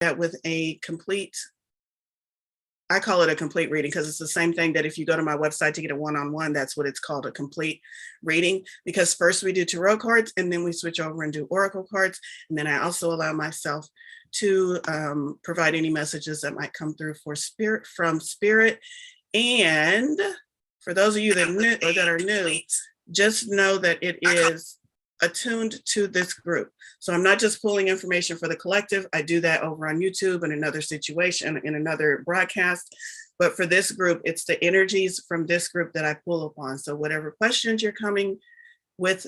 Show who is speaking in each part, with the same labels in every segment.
Speaker 1: that with a complete, I call it a complete reading because it's the same thing that if you go to my website to get a one-on-one, that's what it's called, a complete reading. Because first we do tarot cards and then we switch over and do oracle cards. And then I also allow myself to provide any messages that might come through for spirit, from spirit. And for those of you that are new, just know that it is attuned to this group. So I'm not just pulling information for the collective. I do that over on YouTube in another situation, in another broadcast. But for this group, it's the energies from this group that I pull upon. So whatever questions you're coming with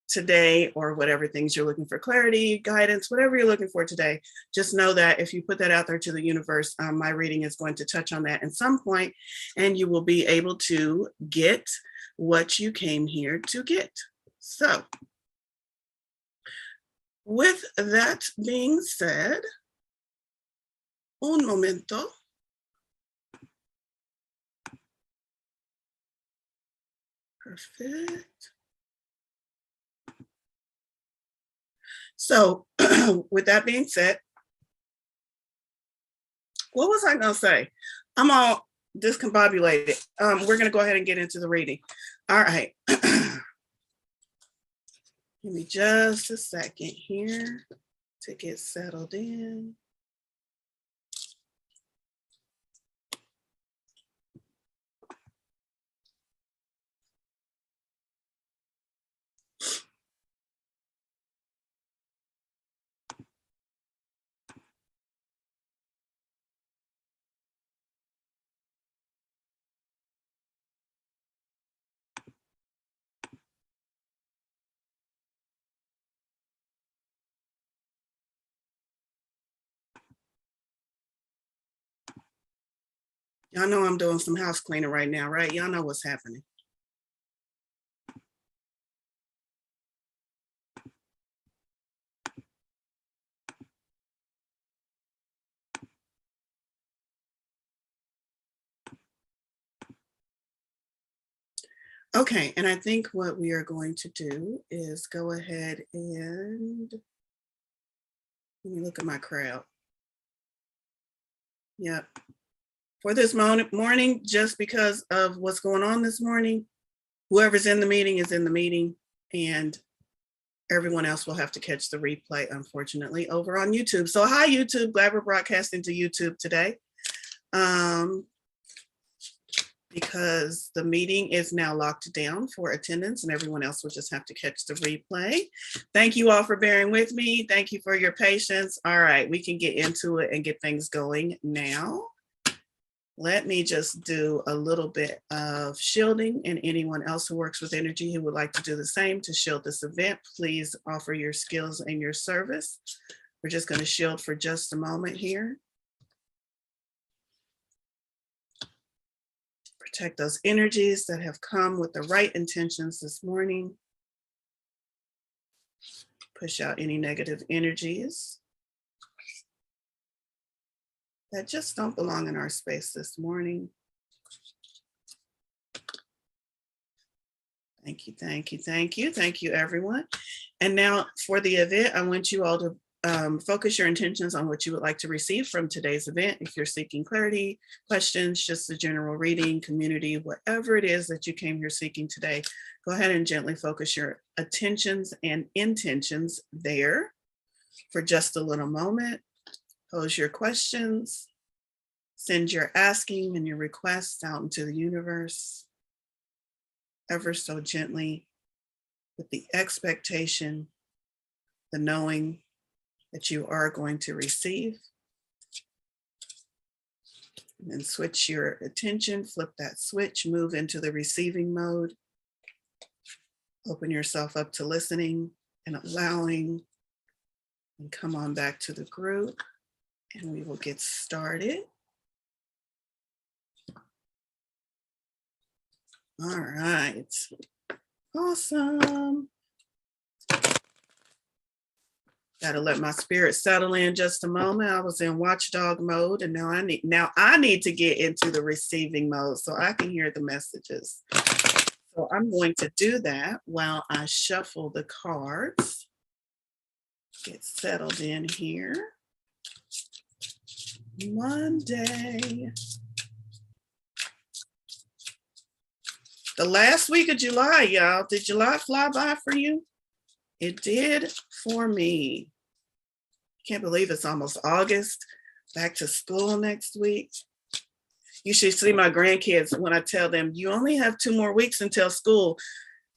Speaker 1: today, or whatever things you're looking for, clarity, guidance, whatever you're looking for today, just know that if you put that out there to the universe, my reading is going to touch on that at some point, and you will be able to get what you came here to get. So with that being said, un momento. Perfect. So with that being said, what was I gonna say? I'm all discombobulated. We're gonna go ahead and get into the reading. All right. Give me just a second here to get settled in. Y'all know I'm doing some house cleaning right now, right? Y'all know what's happening. Okay, and I think what we are going to do is go ahead and let me look at my crowd. Yep. For this morning, just because of what's going on this morning, whoever's in the meeting is in the meeting, and everyone else will have to catch the replay, unfortunately, over on YouTube. So hi, YouTube. Glad we're broadcasting to YouTube today. Because the meeting is now locked down for attendance and everyone else will just have to catch the replay. Thank you all for bearing with me. Thank you for your patience. All right, we can get into it and get things going now. Let me just do a little bit of shielding, and anyone else who works with energy who would like to do the same to shield this event, please offer your skills and your service. We're just going to shield for just a moment here. Protect those energies that have come with the right intentions this morning. Push out any negative energies that just don't belong in our space this morning. Thank you, thank you, thank you. Thank you, everyone. And now for the event, I want you all to focus your intentions on what you would like to receive from today's event. If you're seeking clarity, questions, just a general reading, community, whatever it is that you came here seeking today, go ahead and gently focus your attentions and intentions there for just a little moment. Pose your questions, send your asking and your requests out into the universe, ever so gently, with the expectation, the knowing that you are going to receive. And then switch your attention, flip that switch, move into the receiving mode. Open yourself up to listening and allowing, and come on back to the group, and we will get started. All right, awesome. Got to let my spirit settle in just a moment. I was in watchdog mode, and now I need to get into the receiving mode so I can hear the messages. So I'm going to do that while I shuffle the cards. Get settled in here. Monday. The last week of July, y'all. Did July fly by for you? It did for me. Can't believe it's almost August. Back to school next week. You should see my grandkids when I tell them, you only have 2 more weeks until school.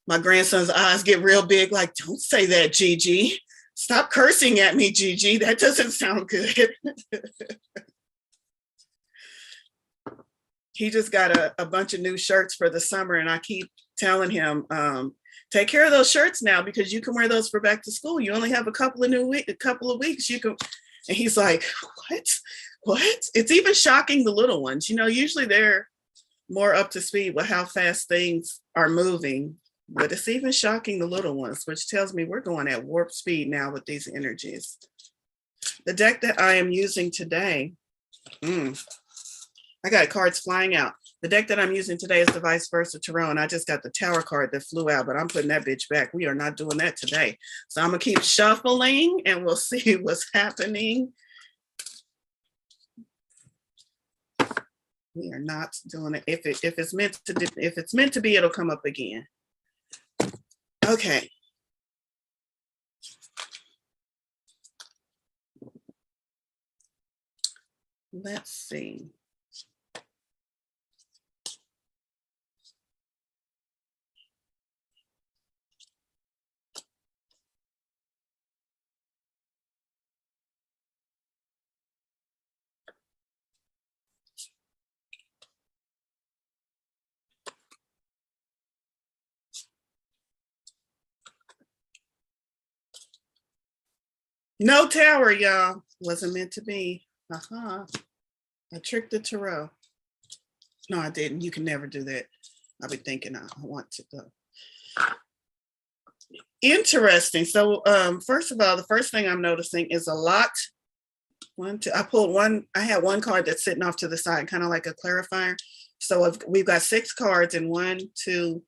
Speaker 1: My grandson's eyes get real big, like, don't say that, Gigi. Stop cursing at me, Gigi. That doesn't sound good. He just got a bunch of new shirts for the summer, and I keep telling him, take care of those shirts now because you can wear those for back to school. You only have a couple of weeks. You can, and he's like, what? It's even shocking the little ones. You know, usually they're more up to speed with how fast things are moving, but it's even shocking the little ones, which tells me we're going at warp speed now with these energies. The deck that I am using today, I got cards flying out. The deck that I'm using today is the Vice Versa Tarot, and I just got the Tower card that flew out, but I'm putting that bitch back. We are not doing that today. So I'm gonna keep shuffling and we'll see what's happening. We are not doing it. If it's meant to be, it'll come up again. Okay. Let's see. No tower, y'all. Wasn't meant to be. I tricked the tarot. No, I didn't. You can never do that. I'll be thinking I want to go. Interesting. So first of all, the first thing I'm noticing is a lot. I pulled one. I had one card that's sitting off to the side, kind of like a clarifier. So we've got 6 cards, and 1, 2,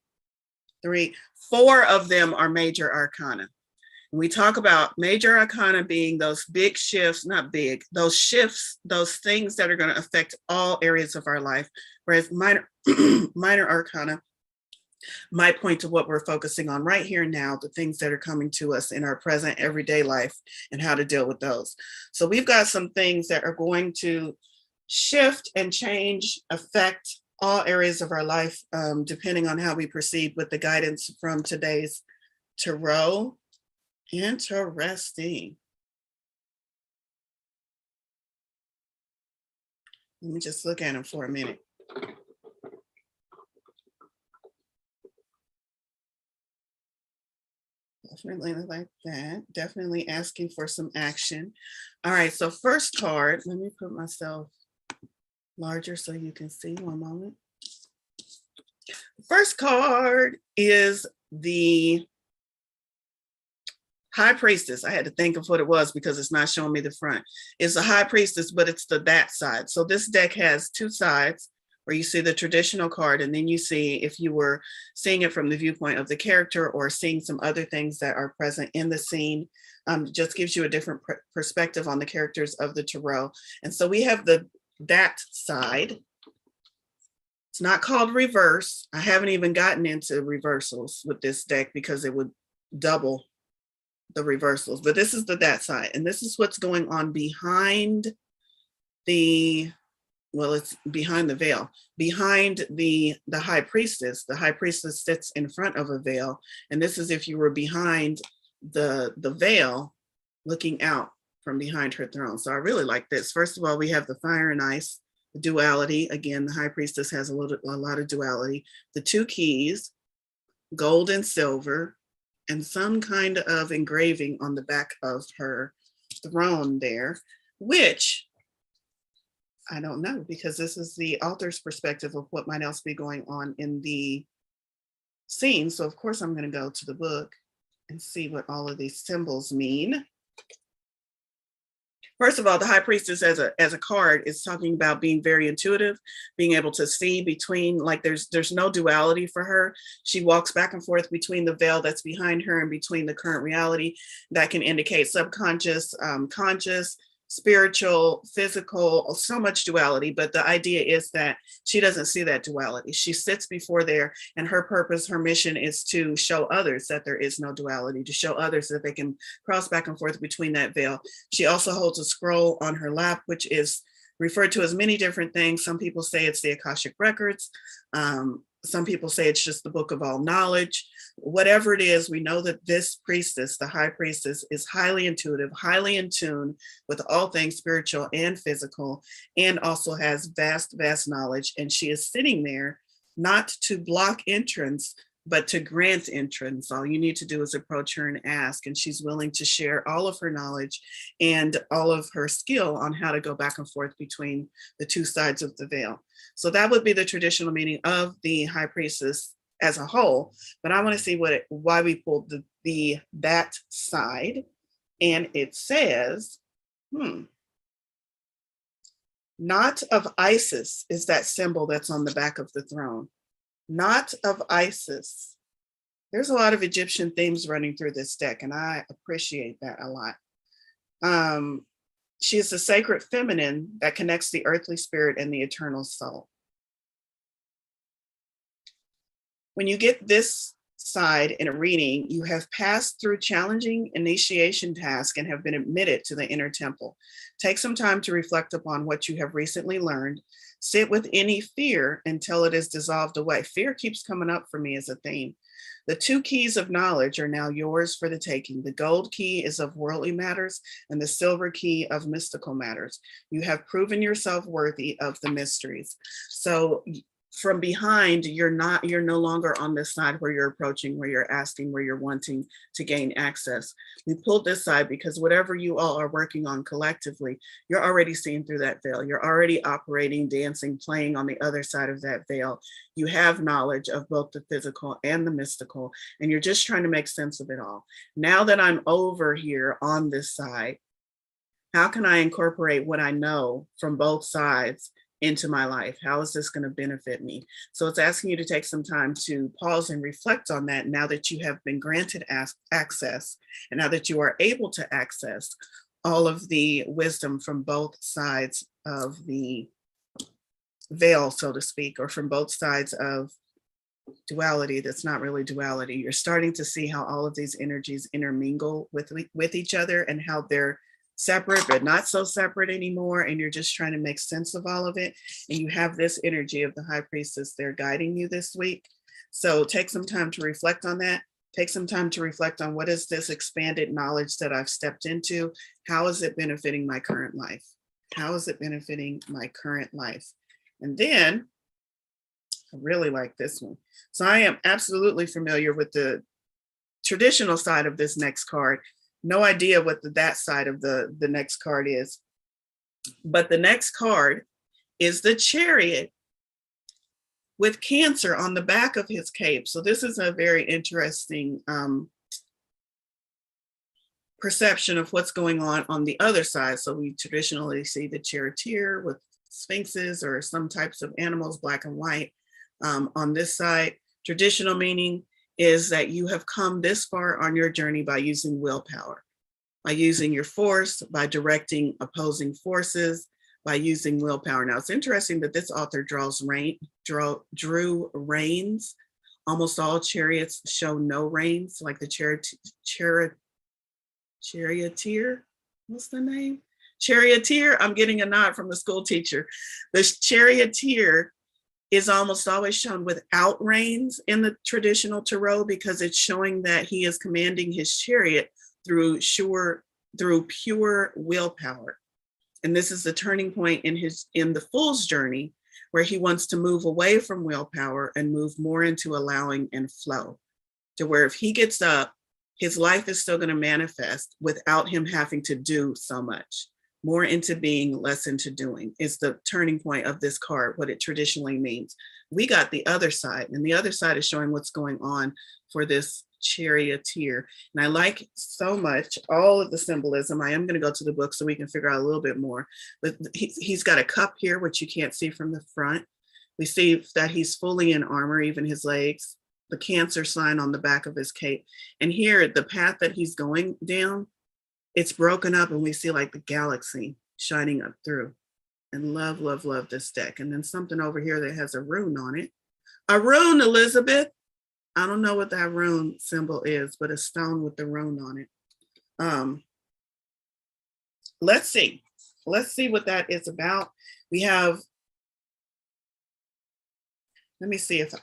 Speaker 1: 3, 4 of them are major arcana. We talk about major arcana being those big shifts, not big, those shifts, those things that are going to affect all areas of our life, whereas minor arcana might point to what we're focusing on right here now, the things that are coming to us in our present everyday life and how to deal with those. So we've got some things that are going to shift and change, affect all areas of our life, depending on how we proceed with the guidance from today's tarot. Interesting. Let me just look at them for a minute. Definitely like that. Definitely asking for some action. All right, so first card, let me put myself larger so you can see. One moment. First card is the High Priestess. I had to think of what it was because it's not showing me the front. It's a High Priestess, but it's that side. So this deck has 2 sides where you see the traditional card, and then you see, if you were seeing it from the viewpoint of the character or seeing some other things that are present in the scene, just gives you a different perspective on the characters of the tarot. And so we have that side. It's not called reverse. I haven't even gotten into reversals with this deck because it would double the reversals, but this is that side, and this is what's going on behind the, well, it's behind the veil, behind the High Priestess. The High Priestess sits in front of a veil, and this is if you were behind the veil, looking out from behind her throne. So I really like this. First of all, we have the fire and ice, the duality. Again, the High Priestess has a lot of duality. The 2 keys, gold and silver, and some kind of engraving on the back of her throne there, which I don't know, because this is the author's perspective of what might else be going on in the scene. So of course I'm going to go to the book and see what all of these symbols mean. First of all, the High Priestess as a card is talking about being very intuitive, being able to see between, like there's no duality for her. She walks back and forth between the veil that's behind her and between the current reality. That can indicate subconscious, conscious, spiritual, physical, so much duality. But the idea is that she doesn't see that duality. She sits before there, and her purpose, her mission is to show others that there is no duality, to show others that they can cross back and forth between that veil. She also holds a scroll on her lap, which is referred to as many different things. Some people say it's the Akashic Records. Some people say it's just the book of all knowledge. Whatever it is, we know that this priestess, the high priestess, is highly intuitive, highly in tune with all things spiritual and physical, and also has vast, vast knowledge. And she is sitting there not to block entrance, but to grant entrance. All you need to do is approach her and ask, and she's willing to share all of her knowledge and all of her skill on how to go back and forth between the two sides of the veil. So that would be the traditional meaning of the high priestess as a whole. But I want to see why we pulled that side. And it says, Knot of Isis is that symbol that's on the back of the throne. Knot of Isis. There's a lot of Egyptian themes running through this deck, and I appreciate that a lot. She is the sacred feminine that connects the earthly spirit and the eternal soul. When you get this side in a reading, you have passed through challenging initiation tasks and have been admitted to the inner temple. Take some time to reflect upon what you have recently learned. Sit with any fear until it is dissolved away. Fear keeps coming up for me as a theme. The two keys of knowledge are now yours for the taking. The gold key is of worldly matters, and the silver key of mystical matters. You have proven yourself worthy of the mysteries. So from behind, you're no longer on this side where you're approaching, where you're asking, where you're wanting to gain access. We pulled this side because whatever you all are working on collectively, you're already seeing through that veil. You're already operating, dancing, playing on the other side of that veil. You have knowledge of both the physical and the mystical, and you're just trying to make sense of it all. Now that I'm over here on this side, how can I incorporate what I know from both sides into my life? How is this going to benefit me? So it's asking you to take some time to pause and reflect on that now that you have been granted access, and now that you are able to access all of the wisdom from both sides of the veil, so to speak, or from both sides of duality that's not really duality. You're starting to see how all of these energies intermingle with each other, and how they're separate but not so separate anymore, and you're just trying to make sense of all of it. And you have this energy of the high priestess there guiding you this week. So take some time to reflect on that. Take some time to reflect on, what is this expanded knowledge that I've stepped into? How is it benefiting my current life? How is it benefiting my current life? And then I really like this one. So I am absolutely familiar with the traditional side of this next card. No idea what that side of the next card is. But the next card is the Chariot with Cancer on the back of his cape. So this is a very interesting perception of what's going on the other side. So we traditionally see the charioteer with sphinxes or some types of animals, black and white. On this side, traditional meaning is that you have come this far on your journey by using willpower, by using your force, by directing opposing forces, by using willpower. Now, it's interesting that this author drew reins. Almost all chariots show no reins, like the charioteer. What's the name? Charioteer. I'm getting a nod from the school teacher. The charioteer is almost always shown without reins in the traditional tarot, because it's showing that he is commanding his chariot through pure willpower. And this is the turning point in the Fool's journey, where he wants to move away from willpower and move more into allowing and flow, to where if he gets up, his life is still going to manifest without him having to do so much. More into being, less into doing is the turning point of this card, what it traditionally means. We got the other side, and the other side is showing what's going on for this charioteer. And I like so much all of the symbolism. I am going to go to the book so we can figure out a little bit more. But he's got a cup here, which you can't see from the front. We see that he's fully in armor, even his legs, the Cancer sign on the back of his cape. And here, the path that he's going down, it's broken up, and we see like the galaxy shining up through. And love, love, love this deck. And then something over here that has a rune on it. A rune, Elizabeth. I don't know what that rune symbol is, but a stone with the rune on it. Let's see. Let's see what that is about. We have, let me see if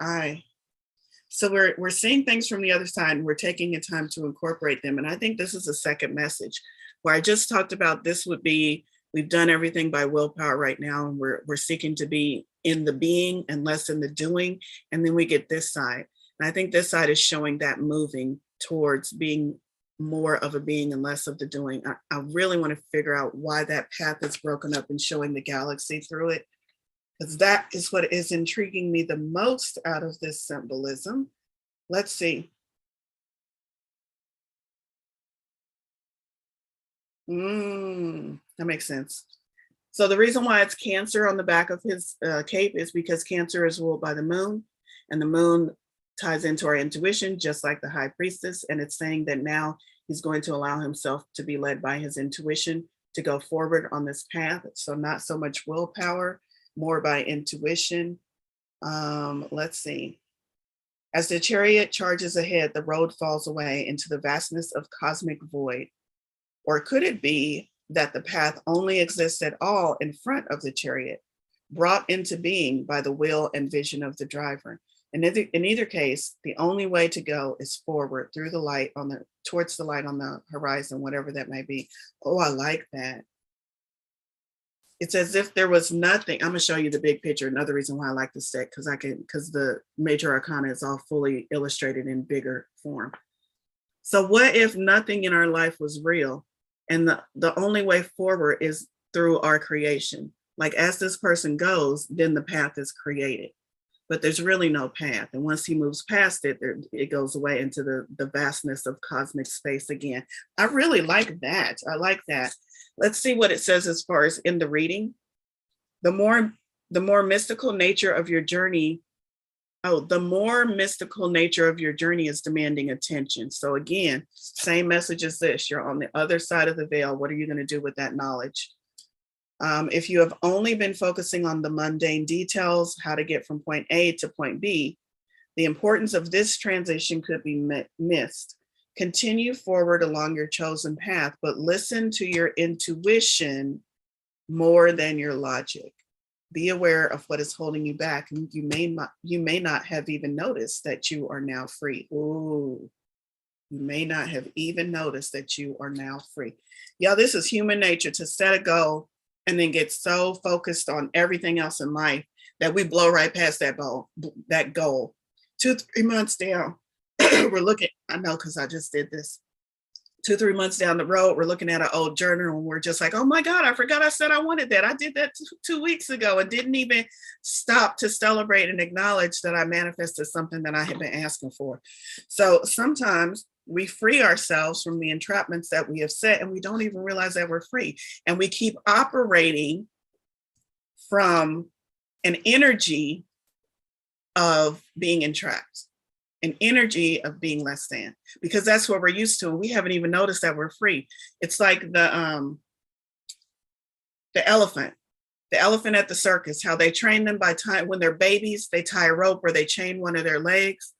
Speaker 1: so we're seeing things from the other side and we're taking the time to incorporate them. And I think this is a second message where I just talked about this would be, we've done everything by willpower right now, and we're seeking to be in the being and less in the doing. And then we get this side. And I think this side is showing that moving towards being more of a being and less of the doing. I really want to figure out why that path is broken up and showing the galaxy through it, because that is what is intriguing me the most out of this symbolism. Let's see. That makes sense. So the reason why it's Cancer on the back of his cape is because Cancer is ruled by the moon, and the moon ties into our intuition, just like the High Priestess. And it's saying that now he's going to allow himself to be led by his intuition to go forward on this path. So not so much willpower, more by intuition. Let's see. As the chariot charges ahead, the road falls away into the vastness of cosmic void. Or could it be that the path only exists at all in front of the chariot, brought into being by the will and vision of the driver? And in either case, the only way to go is forward through the light towards the light on the horizon, whatever that may be. Oh, I like that. It's as if there was nothing. I'm gonna show you the big picture. Another reason why I like this deck, because the major arcana is all fully illustrated in bigger form. So what if nothing in our life was real? And the only way forward is through our creation. Like as this person goes, then the path is created. But there's really no path. And once he moves past it, it goes away into the vastness of cosmic space again. I really like that. I like that. Let's see what it says as far as in the reading. The more mystical nature of your journey. The more mystical nature of your journey is demanding attention. So again, same message as this. You're on the other side of the veil. What are you going to do with that knowledge? If you have only been focusing on the mundane details, how to get from point A to point B, the importance of this transition could be missed. Continue forward along your chosen path, but listen to your intuition more than your logic. Be aware of what is holding you back. And you may not have even noticed that you are now free. Ooh, you may not have even noticed that you are now free. Yeah, this is human nature, to set a goal and then get so focused on everything else in life that we blow right past that goal. 2-3 months down, we're looking, I know because I just did this. 2-3 months down the road, we're looking at an old journal and we're just like, oh my God, I forgot I said I wanted that. I did that 2 weeks ago and didn't even stop to celebrate and acknowledge that I manifested something that I had been asking for. So sometimes we free ourselves from the entrapments that we have set and we don't even realize that we're free. And we keep operating from an energy of being entrapped, an energy of being less than, because that's what we're used to. We haven't even noticed that we're free. It's like the elephant at the circus, how they train them by time when they're babies, they tie a rope or they chain one of their legs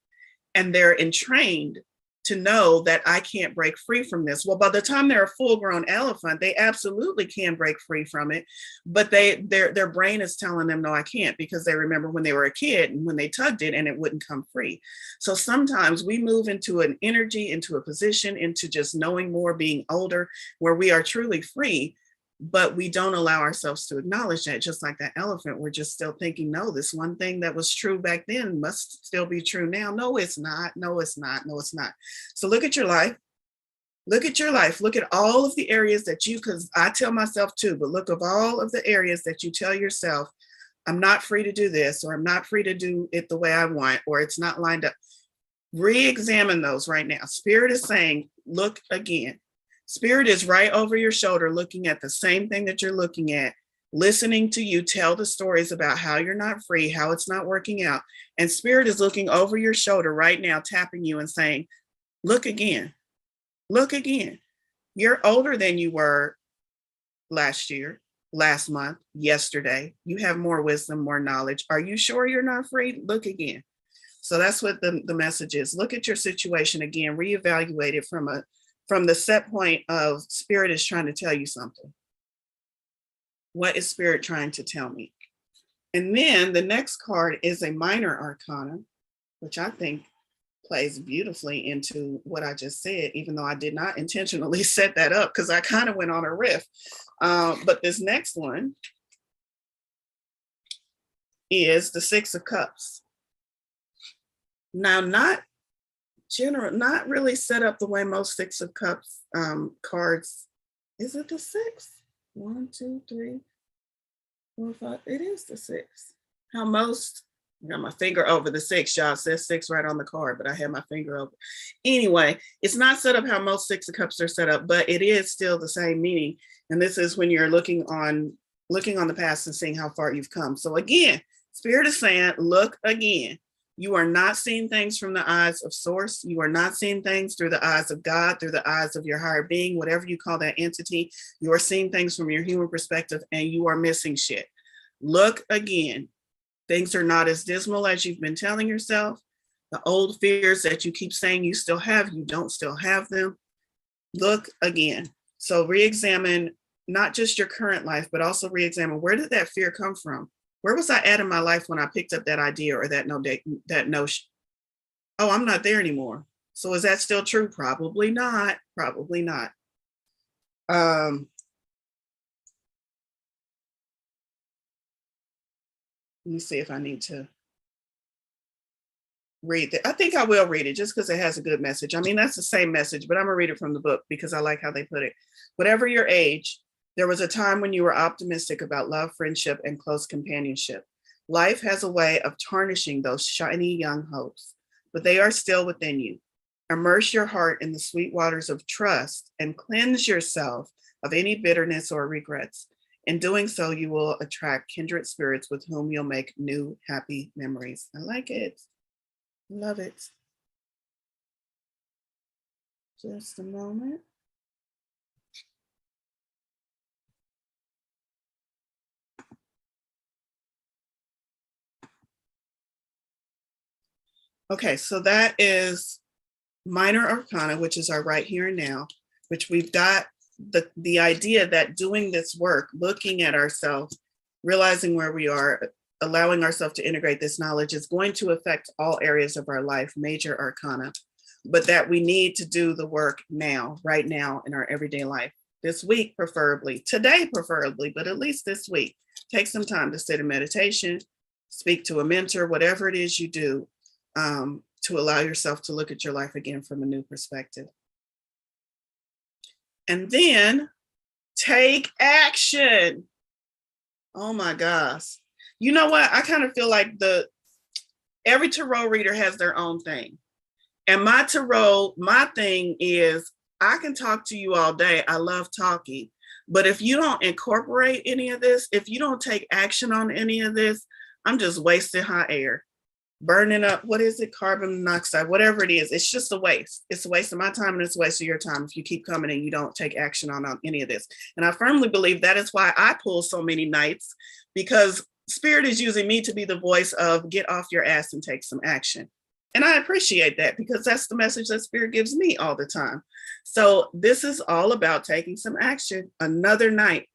Speaker 1: and they're entrained to know that I can't break free from this. Well, by the time they're a full-grown elephant, they absolutely can break free from it, but their brain is telling them, no, I can't, because they remember when they were a kid and when they tugged it and it wouldn't come free. So sometimes we move into an energy, into a position, into just knowing more, being older, where we are truly free, but we don't allow ourselves to acknowledge that. Just like that elephant, we're just still thinking, no, this one thing that was true back then must still be true now. No, it's not. No, it's not. No, it's not. So look at your life. Look at your life. Look at all of the areas that because I tell myself too, but look of all of the areas that you tell yourself, I'm not free to do this, or I'm not free to do it the way I want, or it's not lined up. Re-examine those right now. Spirit is saying, look again. Spirit is right over your shoulder, looking at the same thing that you're looking at, listening to you tell the stories about how you're not free, how it's not working out. And Spirit is looking over your shoulder right now, tapping you and saying, look again, look again. You're older than you were last year. last month, yesterday. You have more wisdom, more knowledge. Are you sure you're not afraid? Look again. So that's what the message is. Look at your situation again, reevaluate it from the set point of spirit is trying to tell you something. What is spirit trying to tell me? And then the next card is a minor arcana, which I think plays beautifully into what I just said, even though I did not intentionally set that up because I kind of went on a riff. But this next one is the Six of Cups. Now, not really set up the way most Six of Cups cards. Is it the six? 1, 2, 3, 4, 5. It is the six. How most, I got my finger over the six, y'all. It says six right on the card, but I have my finger over. Anyway, it's not set up how most Six of Cups are set up, but it is still the same meaning. And this is when you're looking on the past and seeing how far you've come. So again, Spirit is saying, look again. You are not seeing things from the eyes of source. You are not seeing things through the eyes of God, through the eyes of your higher being, whatever you call that entity. You are seeing things from your human perspective and you are missing shit. Look again. Things are not as dismal as you've been telling yourself. The old fears that you keep saying you still have, you don't still have them. Look again. So re-examine not just your current life, but also re-examine, where did that fear come from? Where was I at in my life when I picked up that idea or that notion? Oh, I'm not there anymore. So is that still true? Probably not. Probably not. Let me see if I need to read that. I think I will read it just because it has a good message. I mean, that's the same message, but I'm gonna read it from the book because I like how they put it. Whatever your age, there was a time when you were optimistic about love, friendship, and close companionship. Life has a way of tarnishing those shiny young hopes, but they are still within you. Immerse your heart in the sweet waters of trust and cleanse yourself of any bitterness or regrets. In doing so, you will attract kindred spirits with whom you'll make new, happy memories. I like it. Love it. Just a moment. Okay, so that is minor arcana, which is our right here and now, which we've got the idea that doing this work, looking at ourselves, realizing where we are, allowing ourselves to integrate this knowledge is going to affect all areas of our life, major arcana, but that we need to do the work now, right now in our everyday life. This week, preferably, today, preferably, but at least this week. Take some time to sit in meditation, speak to a mentor, whatever it is you do, to allow yourself to look at your life again from a new perspective. And then take action. Oh my gosh. You know what? I kind of feel like every tarot reader has their own thing. And my tarot, my thing is I can talk to you all day. I love talking. But if you don't incorporate any of this, if you don't take action on any of this, I'm just wasting hot air. Burning up, what is it? Carbon monoxide, whatever it is. It's just a waste. It's a waste of my time and it's a waste of your time if you keep coming and you don't take action on any of this. And I firmly believe that is why I pull so many nights, because Spirit is using me to be the voice of get off your ass and take some action. And I appreciate that because that's the message that Spirit gives me all the time. So this is all about taking some action. Another night,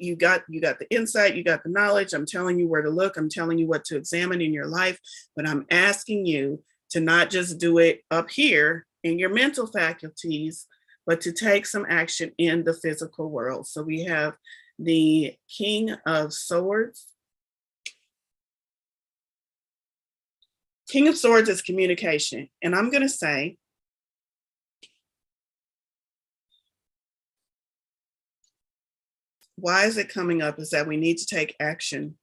Speaker 1: you got the insight, you got the knowledge. I'm telling you where to look. I'm telling you what to examine in your life, but I'm asking you to not just do it up here in your mental faculties, but to take some action in the physical world. So we have the King of Swords. King of Swords is communication. And I'm going to say, why is it coming up is that we need to take action.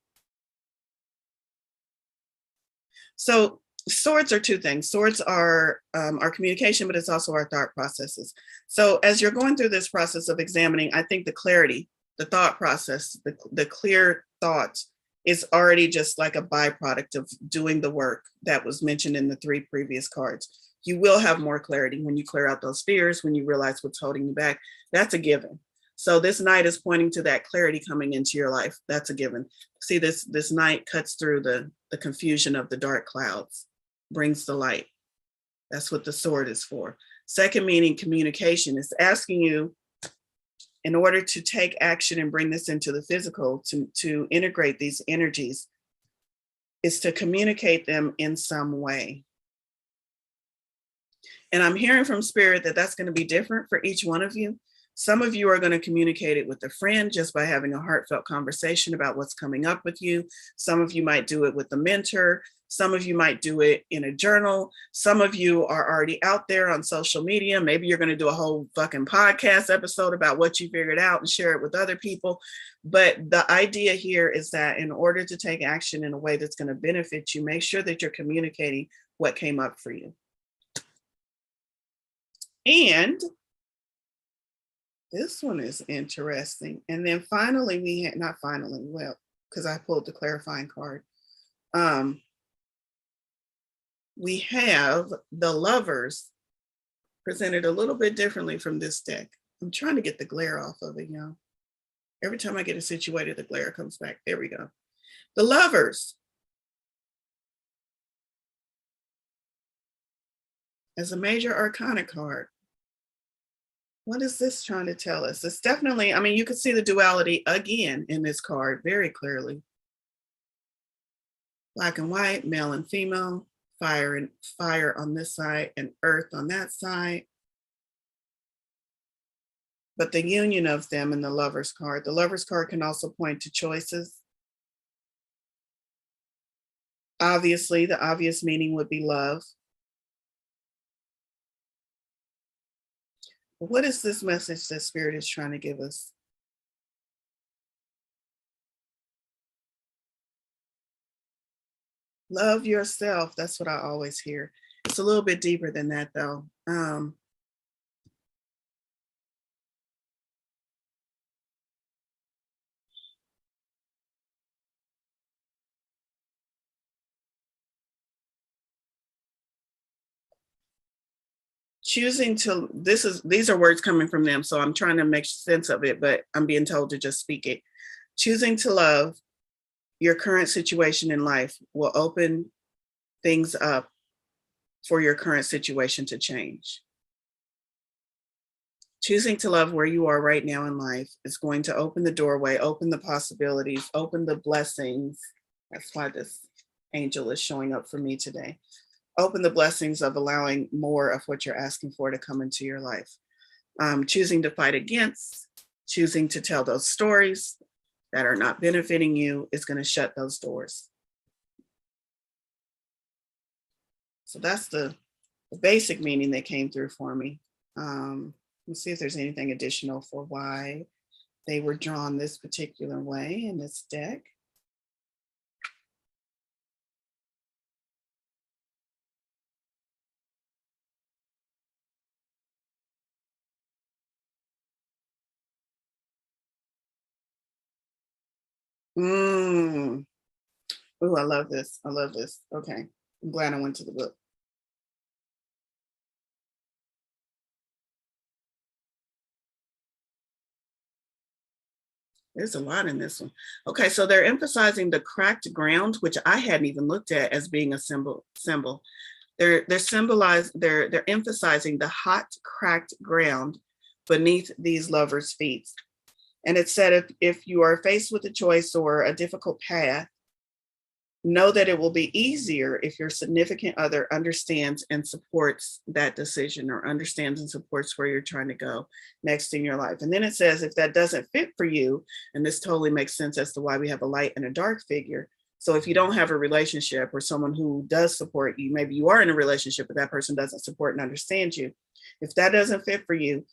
Speaker 1: So swords are two things. Swords are our communication, but it's also our thought processes. So as you're going through this process of examining, I think the clarity, the thought process, the clear thoughts is already just like a byproduct of doing the work that was mentioned in the 3 previous cards. You will have more clarity when you clear out those fears, when you realize what's holding you back. That's a given. So this knight is pointing to that clarity coming into your life. That's a given. See, this knight cuts through the confusion of the dark clouds, brings the light. That's what the sword is for. Second meaning, communication. It's asking you, in order to take action and bring this into the physical, to integrate these energies, is to communicate them in some way. And I'm hearing from Spirit that that's going to be different for each one of you. Some of you are going to communicate it with a friend just by having a heartfelt conversation about what's coming up with you. Some of you might do it with a mentor. Some of you might do it in a journal. Some of you are already out there on social media. Maybe you're going to do a whole fucking podcast episode about what you figured out and share it with other people. But the idea here is that in order to take action in a way that's going to benefit you, make sure that you're communicating what came up for you. And this one is interesting. And then finally, we had, not finally, well, because I pulled the clarifying card. We have the Lovers presented a little bit differently from this deck. I'm trying to get the glare off of it, y'all. Every time I get it situated, the glare comes back. There we go. The Lovers. As a major arcana card. What is this trying to tell us? It's definitely, I mean, you can see the duality again in this card very clearly. Black and white, male and female, fire on this side and earth on that side. But the union of them in the Lovers card. The Lovers card can also point to choices. Obviously, the obvious meaning would be love. What is this message that Spirit is trying to give us? Love yourself. That's what I always hear. It's a little bit deeper than that, though. Choosing to, these are words coming from them, so I'm trying to make sense of it, but I'm being told to just speak it. Choosing to love your current situation in life will open things up for your current situation to change. Choosing to love where you are right now in life is going to open the doorway, open the possibilities, open the blessings. That's why this angel is showing up for me today. Open the blessings of allowing more of what you're asking for to come into your life. Choosing to fight against, choosing to tell those stories that are not benefiting you is going to shut those doors. So that's the basic meaning that came through for me. Let's see if there's anything additional for why they were drawn this particular way in this deck. Oh, I love this. I love this. Okay. I'm glad I went to the book. There's a lot in this one. Okay, so they're emphasizing the cracked ground, which I hadn't even looked at as being a symbol. They're emphasizing the hot, cracked ground beneath these lovers' feet. And it said if you are faced with a choice or a difficult path, know that it will be easier if your significant other understands and supports that decision, or understands and supports where you're trying to go next in your life. And then it says, if that doesn't fit for you, and this totally makes sense as to why we have a light and a dark figure. So if you don't have a relationship or someone who does support you, maybe you are in a relationship, but that person doesn't support and understand you. If that doesn't fit for you,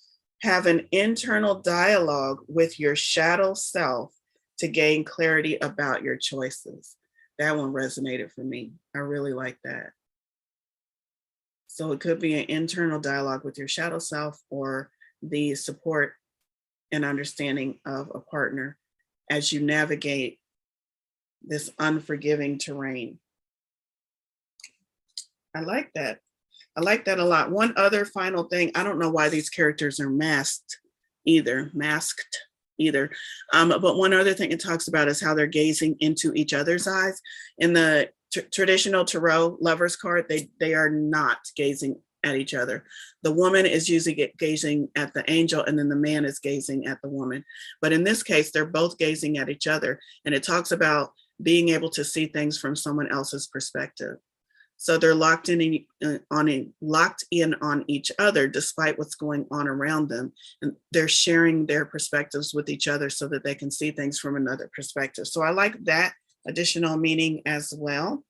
Speaker 1: have an internal dialogue with your shadow self to gain clarity about your choices. That one resonated for me. I really like that. So it could be an internal dialogue with your shadow self, or the support and understanding of a partner as you navigate this unforgiving terrain. I like that. I like that a lot. One other final thing, I don't know why these characters are masked either, masked either. But one other thing it talks about is how they're gazing into each other's eyes. In the traditional tarot lovers card, they are not gazing at each other. The woman is usually gazing at the angel, and then the man is gazing at the woman. But in this case, they're both gazing at each other. And it talks about being able to see things from someone else's perspective. So they're locked in on each other despite what's going on around them. And they're sharing their perspectives with each other so that they can see things from another perspective. So I like that additional meaning as well.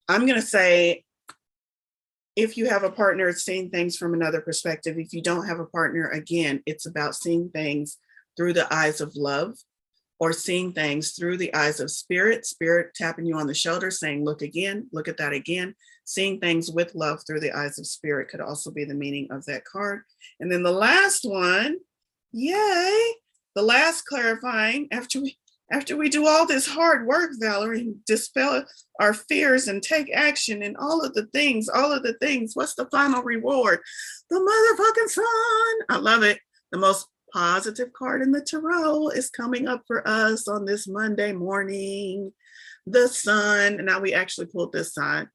Speaker 1: I'm going to say, if you have a partner, it's seeing things from another perspective. If you don't have a partner, again, it's about seeing things through the eyes of love, or seeing things through the eyes of spirit tapping you on the shoulder saying, look again, look at that again. Seeing things with love through the eyes of spirit could also be the meaning of that card. And then the last one, yay, the last clarifying, after we do all this hard work, Valorie, dispel our fears and take action and all of the things, what's the final reward? The motherfucking sun. I love it. The most positive card in the tarot is coming up for us on this Monday morning. The sun. Now we actually pulled this side,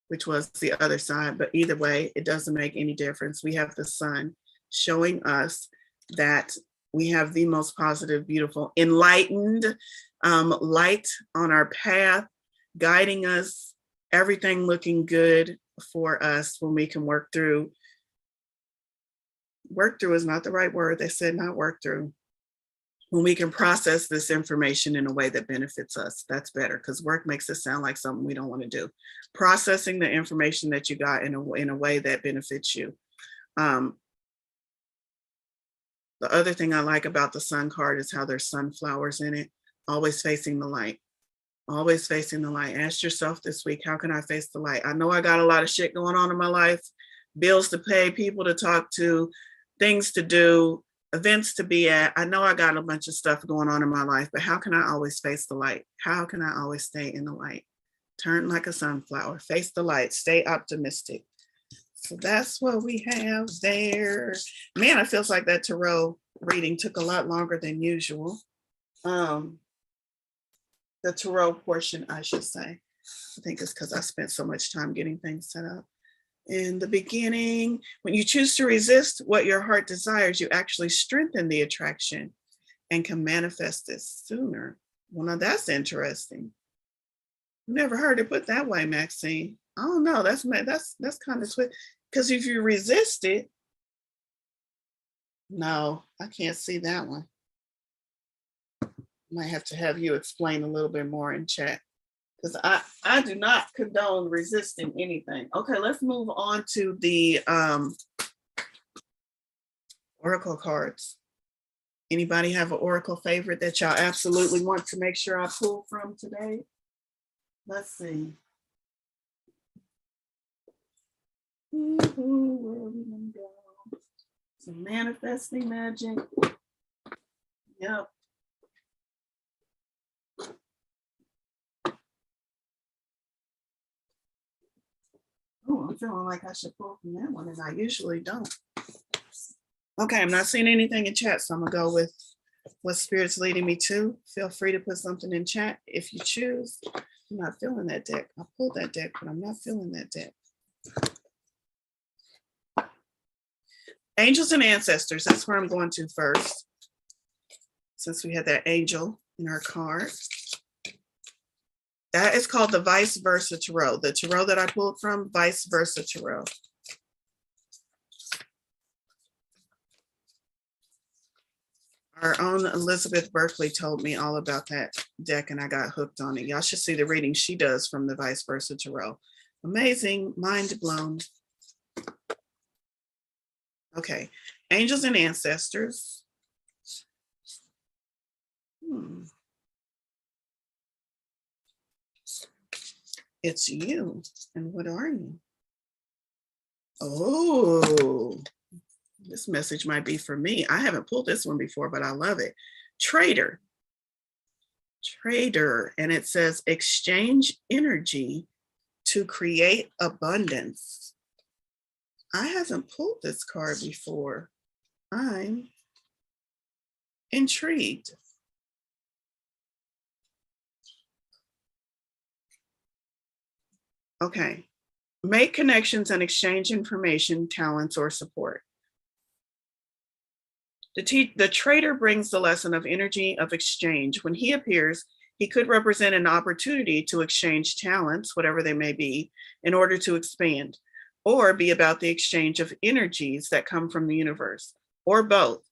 Speaker 1: which was the other side, but either way, it doesn't make any difference. We have the sun showing us that we have the most positive, beautiful, enlightened light on our path, guiding us, everything looking good for us when we can work through. Work through is not the right word. They said not work through. When we can process this information in a way that benefits us, that's better, because work makes it sound like something we don't want to do. Processing the information that you got in a way that benefits you. The other thing I like about the sun card is how there's sunflowers in it, always facing the light. Always facing the light. Ask yourself this week, how can I face the light? I know I got a lot of shit going on in my life, bills to pay, people to talk to, things to do, events to be at. I know I got a bunch of stuff going on in my life, but how can I always face the light? How can I always stay in the light? Turn like a sunflower, face the light, stay optimistic. So that's what we have there. Man, it feels like that tarot reading took a lot longer than usual. The tarot portion, I should say. I think it's because I spent so much time getting things set up. In the beginning, when you choose to resist what your heart desires, you actually strengthen the attraction and can manifest this sooner. Well, now that's interesting. Never heard it put that way, Maxine. I don't know. That's kind of sweet. Because if you resist it, no, I can't see that one. Might have to have you explain a little bit more in chat, because I do not condone resisting anything. Okay, let's move on to the oracle cards. Anybody have an oracle favorite that y'all absolutely want to make sure I pull from today? Let's see. Where are we gonna go? Some manifesting magic. Yep. Oh, I'm feeling like I should pull from that one, and I usually don't. Okay, I'm not seeing anything in chat, so I'm gonna go with what Spirit's leading me to. Feel free to put something in chat if you choose. I'm not feeling that deck. I pulled that deck, but I'm not feeling that deck. Angels and ancestors, that's where I'm going to first, since we had that angel in our card. That is called the vice versa tarot. The tarot that I pulled from, vice versa tarot. Our own Elizabeth Berkeley told me all about that deck, and I got hooked on it. Y'all should see the reading she does from the vice versa tarot. Amazing, mind blown. Okay, angels and ancestors. It's you. And what are you? Oh, this message might be for me. I haven't pulled this one before, but I love it. Trader. Trader. And it says exchange energy to create abundance. I haven't pulled this card before. I'm intrigued. Okay. Make connections and exchange information, talents, or support. The trader brings the lesson of energy of exchange. When he appears, he could represent an opportunity to exchange talents, whatever they may be, in order to expand, or be about the exchange of energies that come from the universe, or both.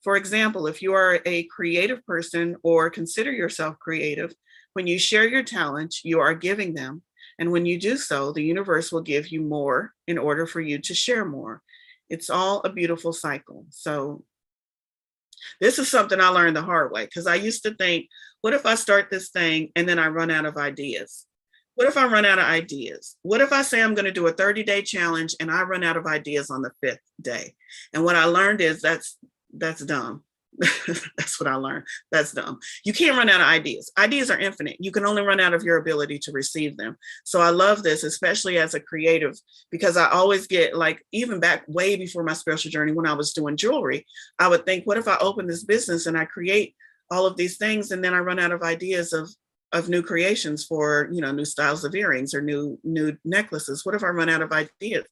Speaker 1: For example, if you are a creative person or consider yourself creative, when you share your talents, you are giving them. And when you do so, the universe will give you more in order for you to share more. It's all a beautiful cycle. So this is something I learned the hard way because I used to think, what if I start this thing and then I run out of ideas? What if I run out of ideas? What if I say I'm going to do a 30-day challenge and I run out of ideas on the 5th day? And what I learned is that's dumb. That's what I learned. That's dumb. You can't run out of ideas. Ideas are infinite. You can only run out of your ability to receive them. So I love this, especially as a creative, because I always get like, even back way before my spiritual journey, when I was doing jewelry, I would think, what if I open this business and I create all of these things and then I run out of ideas of new creations for, new styles of earrings or new necklaces? What if I run out of ideas?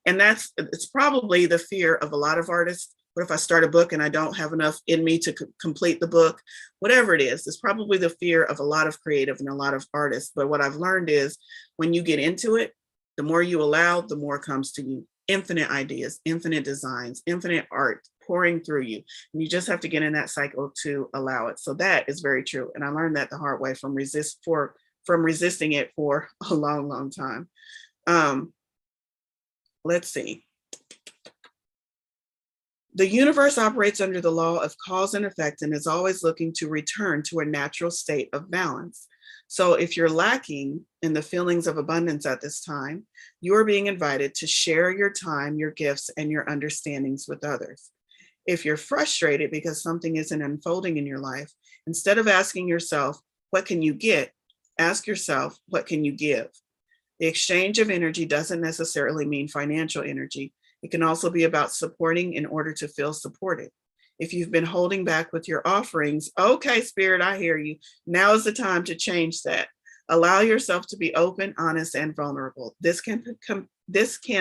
Speaker 1: And it's probably the fear of a lot of artists. What if I start a book and I don't have enough in me to complete the book? Whatever it is, it's probably the fear of a lot of creative and a lot of artists. But what I've learned is when you get into it, the more you allow, the more comes to you. Infinite ideas, infinite designs, infinite art pouring through you. And you just have to get in that cycle to allow it. So that is very true. And I learned that the hard way from resisting it for a long, long time. Let's see. The universe operates under the law of cause and effect and is always looking to return to a natural state of balance. So if you're lacking in the feelings of abundance at this time, you are being invited to share your time, your gifts, and your understandings with others. If you're frustrated because something isn't unfolding in your life, instead of asking yourself, what can you get? Ask yourself, what can you give? The exchange of energy doesn't necessarily mean financial energy. It can also be about supporting in order to feel supported. If you've been holding back with your offerings, okay, Spirit, I hear you. Now is the time to change that. Allow yourself to be open, honest, and vulnerable. This can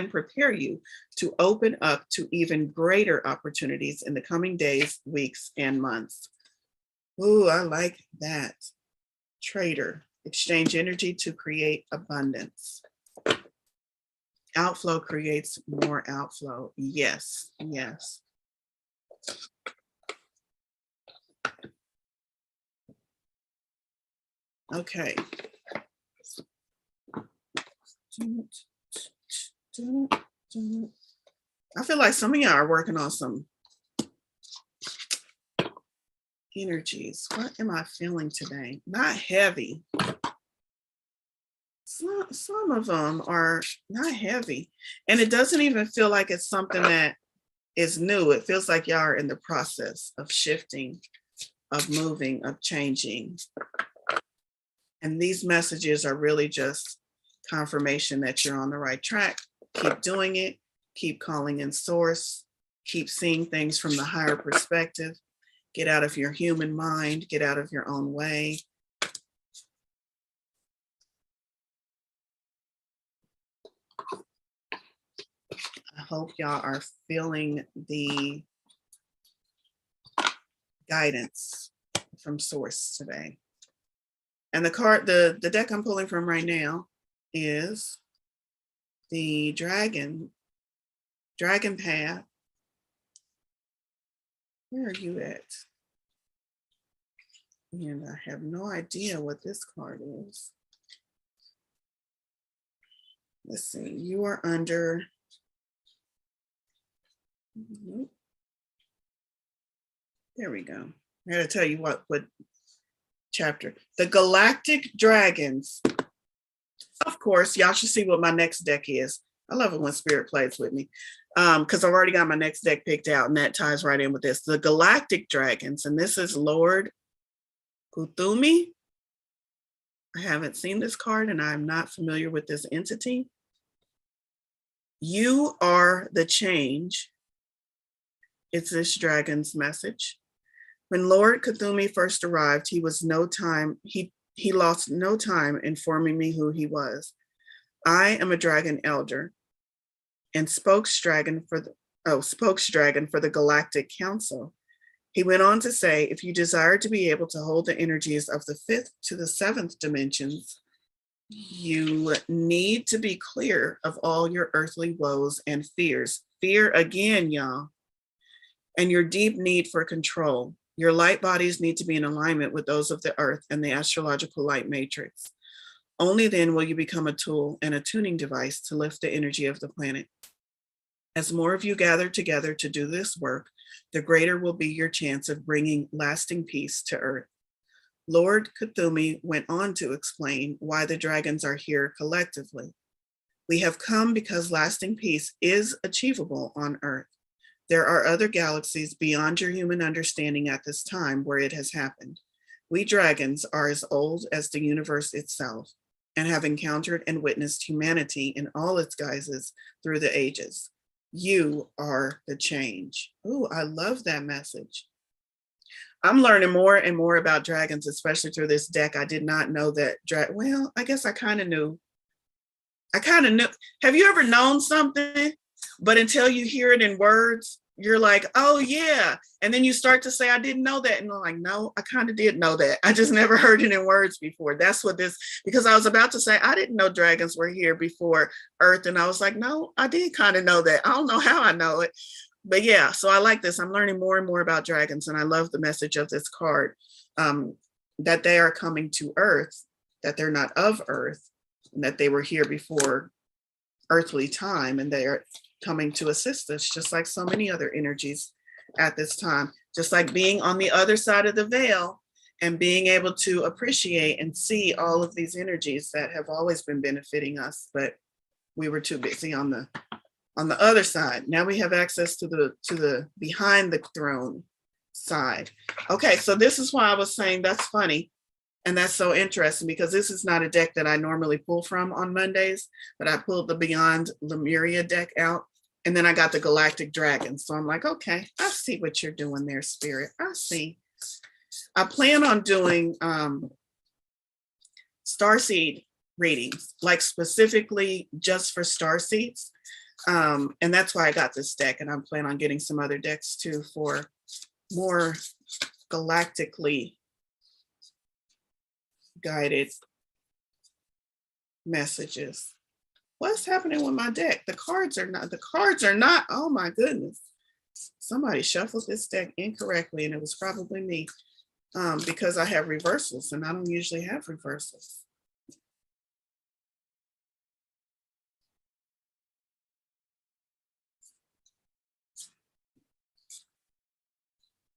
Speaker 1: prepare you to open up to even greater opportunities in the coming days, weeks, and months. Ooh, I like that. Trader, exchange energy to create abundance. Outflow creates more outflow. Yes, yes. Okay. I feel like some of y'all are working on some energies. What am I feeling today? Not heavy. Some of them are not heavy. And it doesn't even feel like it's something that is new. It feels like y'all are in the process of shifting, of moving, of changing. And these messages are really just confirmation that you're on the right track. Keep doing it. Keep calling in source. Keep seeing things from the higher perspective. Get out of your human mind. Get out of your own way. I hope y'all are feeling the guidance from source today. And the card, the deck I'm pulling from right now is the Dragon Path. Where are you at? And I have no idea what this card is. Let's see, you are under, there we go. I gotta tell you what chapter. The Galactic Dragons. Of course, y'all should see what my next deck is. I love it when Spirit plays with me because I've already got my next deck picked out and that ties right in with this. The Galactic Dragons, and this is Lord Kuthumi. I haven't seen this card and I'm not familiar with this entity. You are the change It's this dragon's message. When Lord Cthulhu first arrived, he lost no time informing me who he was. I am a dragon elder and spokesdragon for the Galactic Council. He went on to say, if you desire to be able to hold the energies of the 5th to the 7th dimensions, you need to be clear of all your earthly woes and fears. Fear again, y'all. And your deep need for control. Your light bodies need to be in alignment with those of the earth and the astrological light matrix. Only then will you become a tool and a tuning device to lift the energy of the planet. As more of you gather together to do this work, the greater will be your chance of bringing lasting peace to Earth. Lord Cthulhu went on to explain why the dragons are here collectively. We have come because lasting peace is achievable on Earth. There are other galaxies beyond your human understanding at this time where it has happened. We dragons are as old as the universe itself and have encountered and witnessed humanity in all its guises through the ages. You are the change. Ooh, I love that message. I'm learning more and more about dragons, especially through this deck. I did not know that. Well, I guess I kind of knew. Have you ever known something, but until you hear it in words, you're like, oh yeah. And then you start to say, I didn't know that. And I'm like, no, I kind of did know that. I just never heard it in words before. That's what this, because I was about to say, I didn't know dragons were here before Earth. And I was like, no, I did kind of know that. I don't know how I know it. But yeah, so I like this. I'm learning more and more about dragons. And I love the message of this card, that they are coming to Earth, that they're not of Earth, and that they were here before earthly time, and they are coming to assist us, just like so many other energies at this time, just like being on the other side of the veil and being able to appreciate and see all of these energies that have always been benefiting us, but we were too busy on the other side. Now we have access to the behind the throne side. Okay, so this is why I was saying that's funny. And that's so interesting, because this is not a deck that I normally pull from on Mondays, but I pulled the Beyond Lemuria deck out, and then I got the Galactic Dragon. So I'm like, okay, I see what you're doing there, Spirit. I see. I plan on doing starseed readings, like specifically just for starseeds. And that's why I got this deck, and I'm planning on getting some other decks too for more galactically guided messages. What's happening with my deck? The cards are not, oh my goodness. Somebody shuffled this deck incorrectly, and it was probably me, because I have reversals, and I don't usually have reversals.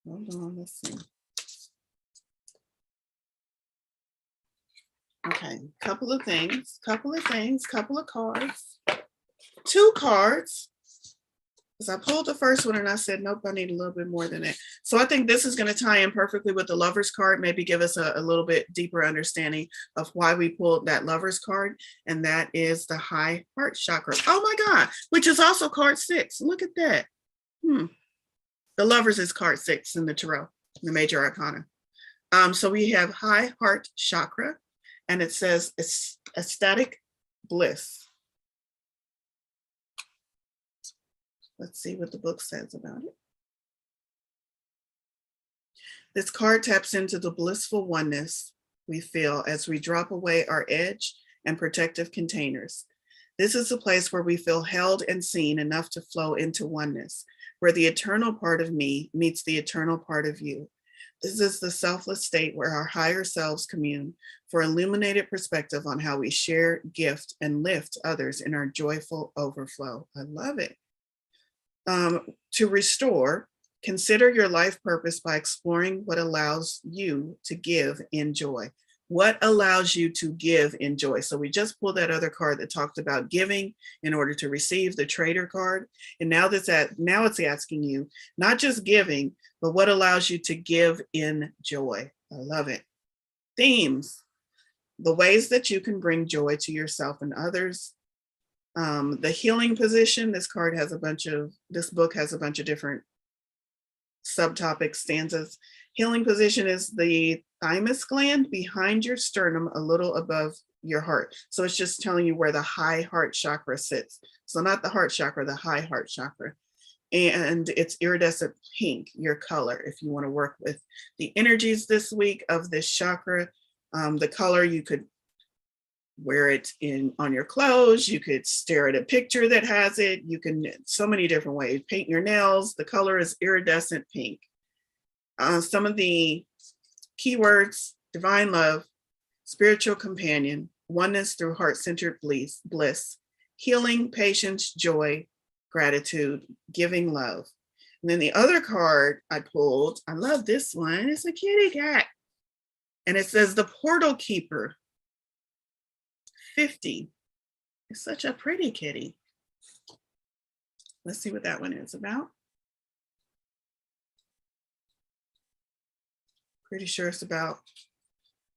Speaker 1: Hold on, let's see. Okay, couple of cards. 2 cards. Because I pulled the first one and I said, nope, I need a little bit more than that. So I think this is going to tie in perfectly with the Lover's card, maybe give us a little bit deeper understanding of why we pulled that Lover's card. And that is the High Heart Chakra. Oh my God, which is also card 6. Look at that. The Lovers is card 6 in the Tarot, the Major Arcana. So we have High Heart Chakra, and it says it's ecstatic bliss. Let's see what the book says about it. This card taps into the blissful oneness we feel as we drop away our edge and protective containers. This is a place where we feel held and seen enough to flow into oneness, where the eternal part of me meets the eternal part of you. This is the selfless state where our higher selves commune for illuminated perspective on how we share, gift, and lift others in our joyful overflow. I love it. To restore, consider your life purpose by exploring what allows you to give in joy. What allows you to give in joy? So we just pulled that other card that talked about giving in order to receive, the Trader card. And now it's asking you, not just giving, but what allows you to give in joy. I love it. Themes, the ways that you can bring joy to yourself and others. The healing position, this book has a bunch of different subtopic stanzas. Healing position is the thymus gland behind your sternum, a little above your heart. So it's just telling you where the high heart chakra sits. So not the heart chakra, the high heart chakra. And it's iridescent pink, your color. If you want to work with the energies this week of this chakra, the color, you could wear it on your clothes. You could stare at a picture that has it. You can, so many different ways. Paint your nails. The color is iridescent pink. Some of the keywords: divine love, spiritual companion, oneness through heart-centered bliss, healing, patience, joy, gratitude, giving love. And then the other card I pulled, I love this one. It's a kitty cat. And it says the portal keeper, 50. It's such a pretty kitty. Let's see what that one is about. Pretty sure it's about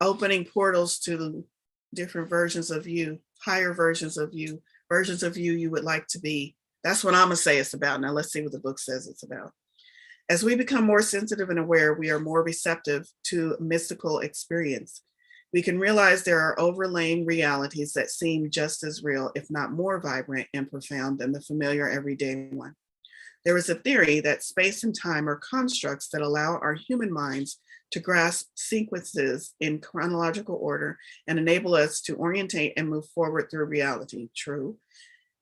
Speaker 1: opening portals to different versions of you, higher versions of you you would like to be. That's what I'm gonna say it's about. Now let's see what the book says it's about. As we become more sensitive and aware, we are more receptive to mystical experience. We can realize there are overlaying realities that seem just as real, if not more vibrant and profound than the familiar everyday one. There is a theory that space and time are constructs that allow our human minds to grasp sequences in chronological order and enable us to orientate and move forward through reality. True.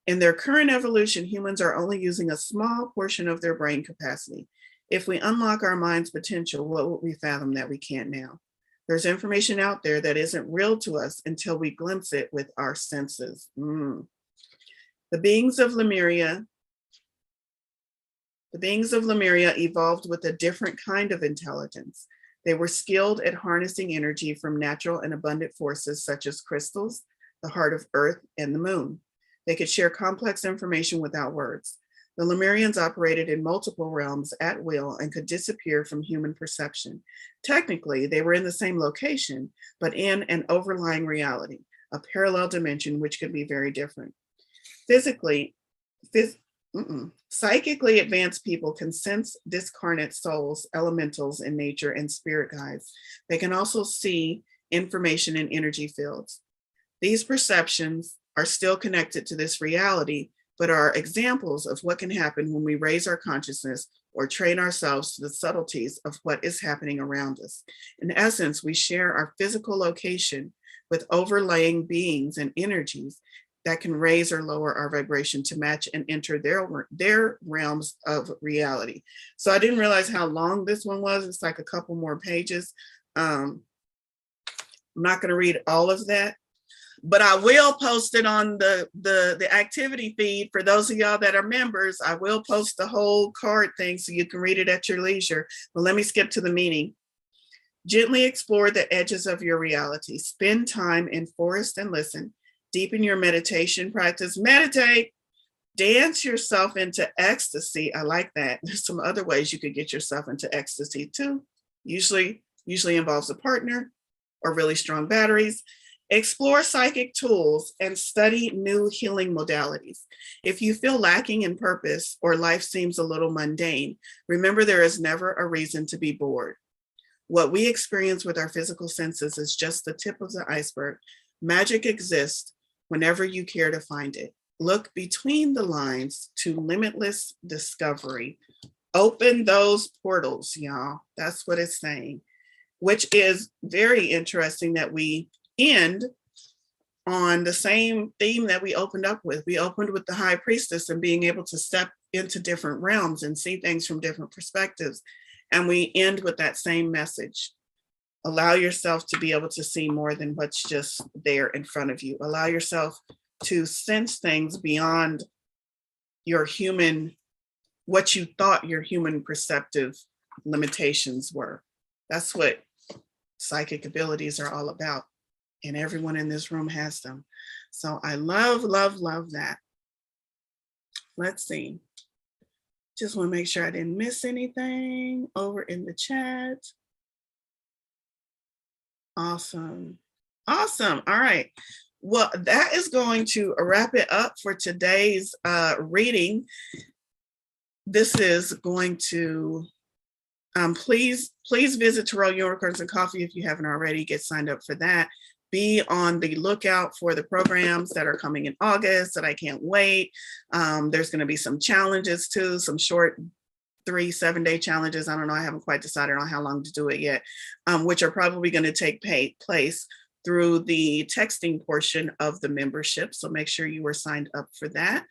Speaker 1: In their current evolution, humans are only using a small portion of their brain capacity. If we unlock our mind's potential, what would we fathom that we can't now? There's information out there that isn't real to us until we glimpse it with our senses. The beings of Lemuria evolved with a different kind of intelligence. They were skilled at harnessing energy from natural and abundant forces such as crystals, the heart of Earth, and the moon. They could share complex information without words. The Lemurians operated in multiple realms at will and could disappear from human perception. Technically, they were in the same location, but in an overlying reality, a parallel dimension which could be very different. Psychically advanced people can sense discarnate souls, elementals in nature, and spirit guides. They can also see information in energy fields. These perceptions are still connected to this reality, but are examples of what can happen when we raise our consciousness or train ourselves to the subtleties of what is happening around us. In essence, we share our physical location with overlaying beings and energies that can raise or lower our vibration to match and enter their realms of reality. So I didn't realize how long this one was. It's like a couple more pages. I'm not going to read all of that, but I will post it on the activity feed for those of y'all that are members. I will post the whole card thing so you can read it at your leisure. But let me skip to the meaning. Gently explore the edges of your reality. Spend time in forest and listen. Deepen your meditation practice. Meditate. Dance yourself into ecstasy. I like that. There's some other ways you could get yourself into ecstasy too. Usually involves a partner or really strong batteries. Explore psychic tools and study new healing modalities. If you feel lacking in purpose or life seems a little mundane, remember there is never a reason to be bored. What we experience with our physical senses is just the tip of the iceberg. Magic exists whenever you care to find it. Look between the lines to limitless discovery. Open those portals, y'all. That's what it's saying, which is very interesting that we end on the same theme that we opened up with. We opened with the high priestess and being able to step into different realms and see things from different perspectives. And we end with that same message. Allow yourself to be able to see more than what's just there in front of you. Allow yourself to sense things beyond your human, what you thought your human perceptive limitations were. That's what psychic abilities are all about. And everyone in this room has them. So I love, love, love that. Let's see. Just want to make sure I didn't miss anything over in the chat. Awesome. Awesome. All right. Well, that is going to wrap it up for today's reading. This is going to Please visit Terrell Unicorns and Coffee if you haven't already. Get signed up for that. Be on the lookout for the programs that are coming in August that I can't wait. There's going to be some challenges too, some short 3-7-day challenges. I don't know. I haven't quite decided on how long to do it yet, which are probably going to take place through the texting portion of the membership. So make sure you were signed up for that.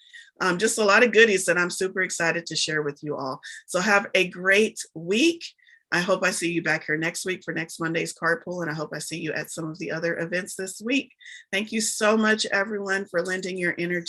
Speaker 1: Just a lot of goodies that I'm super excited to share with you all. So have a great week. I hope I see you back here next week for next Monday's carpool, and I hope I see you at some of the other events this week. Thank you so much, everyone, for lending your energy